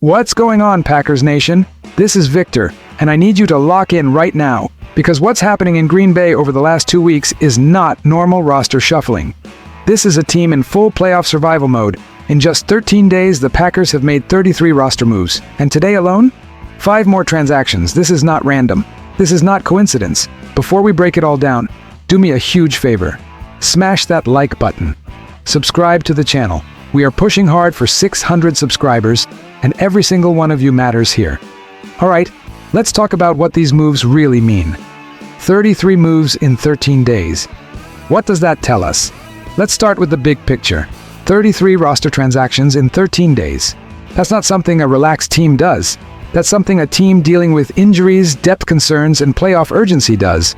What's going on, Packers Nation? This is Victor, and I need you to lock in right now, because what's happening in Green Bay over the last 2 weeks is not normal roster shuffling. This is a team in full playoff survival mode. In just 13 days, the Packers have made 33 roster moves, and today alone, 5 more transactions. This is not random. This is not coincidence. Before we break it all down, do me a huge favor. Smash that like button. Subscribe to the channel. We are pushing hard for 600 subscribers, and every single one of you matters here. All right, let's talk about what these moves really mean. 33 moves in 13 days. What does that tell us? Let's start with the big picture. 33 roster transactions in 13 days. That's not something a relaxed team does. That's something a team dealing with injuries, depth concerns, and playoff urgency does.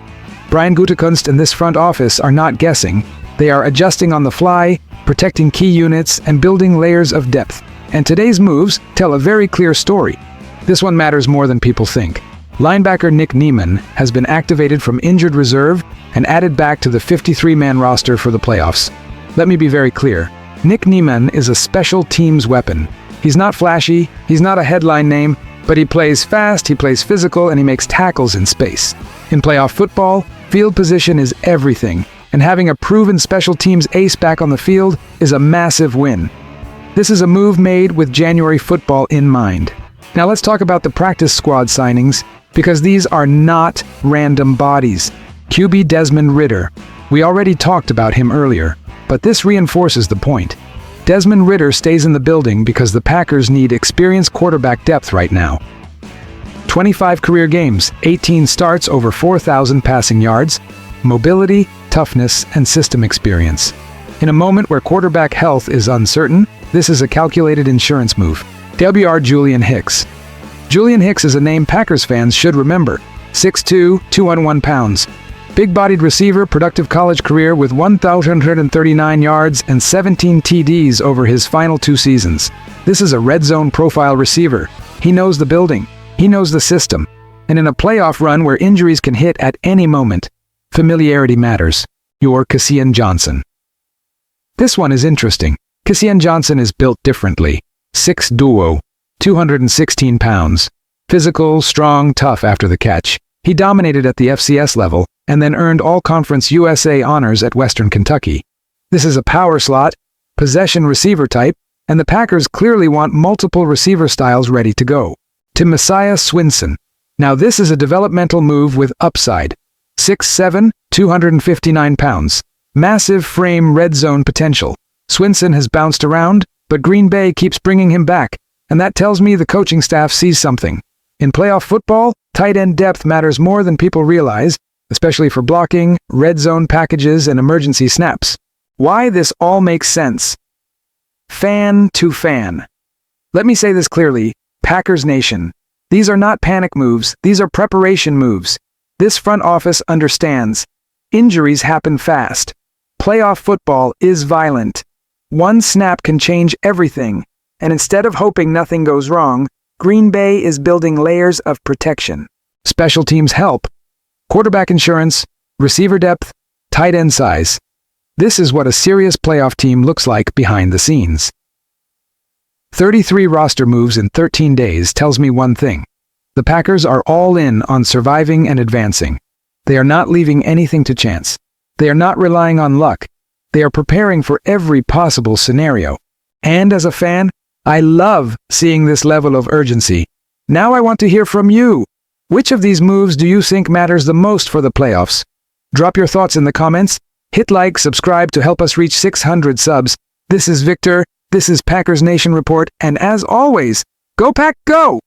Brian Gutekunst and this front office are not guessing. They are adjusting on the fly, protecting key units, and building layers of depth. And today's moves tell a very clear story. This one matters more than people think. Linebacker Nick Niemann has been activated from injured reserve and added back to the 53-man roster for the playoffs. Let me be very clear. Nick Niemann is a special teams weapon. He's not flashy, he's not a headline name, but he plays fast, he plays physical, and he makes tackles in space. In playoff football, field position is everything, and having a proven special teams ace back on the field is a massive win. This is a move made with January football in mind. Now let's talk about the practice squad signings, because these are not random bodies. QB Desmond Ridder. We already talked about him earlier, but this reinforces the point. Desmond Ridder stays in the building because the Packers need experienced quarterback depth right now. 25 career games, 18 starts, over 4,000 passing yards, mobility, toughness, and system experience. In a moment where quarterback health is uncertain, this is a calculated insurance move. WR Julian Hicks. Julian Hicks is a name Packers fans should remember. 6'2", 201 pounds. Big-bodied receiver, productive college career with 1,139 yards and 17 TDs over his final 2 seasons. This is a red zone profile receiver. He knows the building. He knows the system. And in a playoff run where injuries can hit at any moment, familiarity matters. You're Cassian Johnson. This one is interesting. Cassian Johnson is built differently. 6 duo, 216 pounds. Physical, strong, tough after the catch. He dominated at the FCS level and then earned All-Conference USA honors at Western Kentucky. This is a power slot, possession receiver type, and the Packers clearly want multiple receiver styles ready to go. To Messiah Swinson. Now this is a developmental move with upside. 6'7", 259 pounds. Massive frame red zone potential. Swinson has bounced around, but Green Bay keeps bringing him back, and that tells me the coaching staff sees something. In playoff football, tight end depth matters more than people realize, especially for blocking, red zone packages, and emergency snaps. Why this all makes sense. Fan to fan. Let me say this clearly, Packers Nation. These are not panic moves, these are preparation moves. This front office understands. Injuries happen fast. Playoff football is violent. One snap can change everything, and instead of hoping nothing goes wrong, Green Bay is building layers of protection. Special teams help. Quarterback insurance, receiver depth, tight end size. This is what a serious playoff team looks like behind the scenes. 33 roster moves in 13 days tells me one thing. The Packers are all in on surviving and advancing. They are not leaving anything to chance. They are not relying on luck. They are preparing for every possible scenario. And as a fan, I love seeing this level of urgency. Now I want to hear from you. Which of these moves do you think matters the most for the playoffs? Drop your thoughts in the comments. Hit like, subscribe to help us reach 600 subs. This is Victor. This is Packers Nation Report. And as always, go Pack, go!